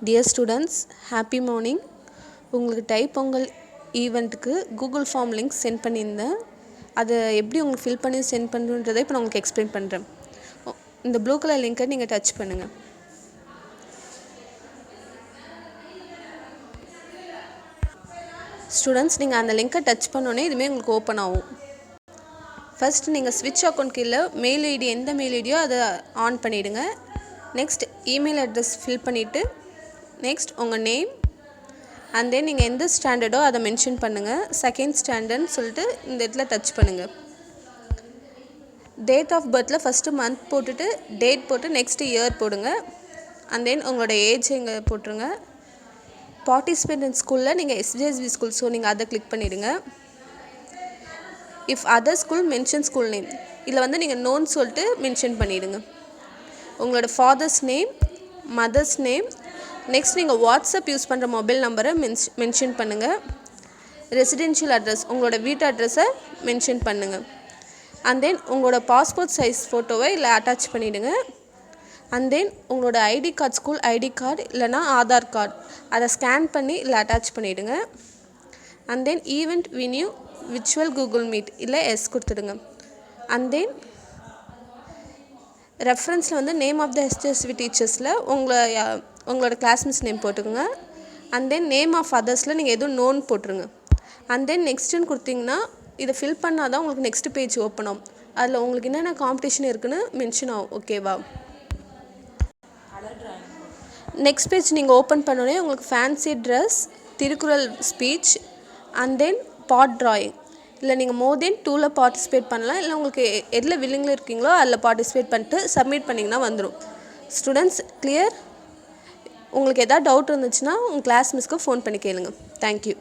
Dear students, happy morning. உங்களுக்கு தைப்பொங்கல் ஈவெண்ட்டுக்கு Google form link sent பண்ணியிருந்தேன். அதை எப்படி உங்களுக்கு ஃபில் பண்ணி சென்ட் பண்ணுன்றதை இப்போ நான் உங்களுக்கு எக்ஸ்பிளைன் பண்ணுறேன். இந்த ப்ளூ கலர் லிங்கை நீங்கள் டச் பண்ணுங்கள். ஸ்டூடெண்ட்ஸ், நீங்கள் அந்த லிங்கை டச் பண்ணோன்னே இதுமாரி உங்களுக்கு ஓப்பன் ஆகும். ஃபர்ஸ்ட் நீங்கள் ஸ்விட்ச் அக்கௌண்ட் கீழே மெயில் ஐடி எந்த மெயில் ஐடியோ அதை ஆன் பண்ணிவிடுங்க. நெக்ஸ்ட் இமெயில் அட்ரஸ் ஃபில் பண்ணிவிட்டு நெக்ஸ்ட் உங்கள் நேம் அண்ட் தென் நீங்கள் எந்த ஸ்டாண்டர்டோ அதை மென்ஷன் பண்ணுங்கள். செகண்ட் ஸ்டாண்டர்ட்னு சொல்லிட்டு இந்த இடத்துல டச் பண்ணுங்கள். டேட் ஆஃப் பர்த்தில் ஃபஸ்ட்டு மந்த் போட்டுட்டு டேட் போட்டு நெக்ஸ்ட் இயர் போடுங்க. அண்ட் தென் உங்களோட ஏஜ் இங்கே போட்டுருங்க. பார்ட்டிசிபேட் இன் ஸ்கூலில் நீங்கள் எஸ்ஜிஎஸ்வி ஸ்கூல், ஸோ நீங்கள் அதை கிளிக் பண்ணிவிடுங்க. If other school mention school name, இதில் நீங்கள் நோன் சொல்லிட்டு மென்ஷன் பண்ணிவிடுங்க. உங்களோட father's name, mothers name, next நீங்கள் வாட்ஸ்அப் யூஸ் பண்ணுற மொபைல் நம்பரை மென்ஷன் பண்ணுங்கள். ரெசிடென்ஷியல் அட்ரஸ், உங்களோட வீட்டு அட்ரஸை மென்ஷன் பண்ணுங்கள். அண்ட் தென் உங்களோட பாஸ்போர்ட் சைஸ் ஃபோட்டோவை இல்லை அட்டாச் பண்ணிவிடுங்க. அண்ட் தென் உங்களோட ID card, school ID card இல்லைனா ஆதார் கார்டு, அதை ஸ்கேன் பண்ணி இல்லை அட்டாச் பண்ணிவிடுங்க. And then event venue virtual Google Meet இல்லை எஸ் கொடுத்துடுங்க. அண்ட் தென் ரெஃபரன்ஸில் நேம் ஆஃப் த எஸ்ஜிஎஸ்வி டீச்சர்ஸில் உங்களோட கிளாஸ்மேட்ஸ் நேம் போட்டுக்கோங்க. அண்ட் தென் நேம் ஆஃப் அதர்ஸில் நீங்கள் எதுவும் நோன் போட்டுருங்க. அண்ட் தென் நெக்ஸ்ட்டுன்னு கொடுத்தீங்கன்னா இதை ஃபில் பண்ணால் தான் உங்களுக்கு நெக்ஸ்ட் பேஜ் ஓப்பன் ஆகும். அதில் உங்களுக்கு என்னென்ன காம்படிஷன் இருக்குன்னு மென்ஷன் ஆகும். ஓகேவா? நெக்ஸ்ட் பேஜ் நீங்கள் ஓப்பன் பண்ணோடனே உங்களுக்கு fancy dress, Thirukkural speech and then pot drawing, இல்லை நீங்கள் மோர் தென் 2ல் பார்ட்டிசிபேட் பண்ணலாம். இல்லை உங்களுக்கு எதில் வில்லிங்கில் இருக்கீங்களோ அதில் பார்ட்டிசிபேட் பண்ணிட்டு சப்மிட் பண்ணிங்கன்னா வந்துடும். Students, clear? உங்களுக்கு எதாவது டவுட் இருந்துச்சுன்னா உங்கள் கிளாஸ் மிஸ்க்கு ஃபோன் பண்ணி கேளுங்க. தேங்க்யூ.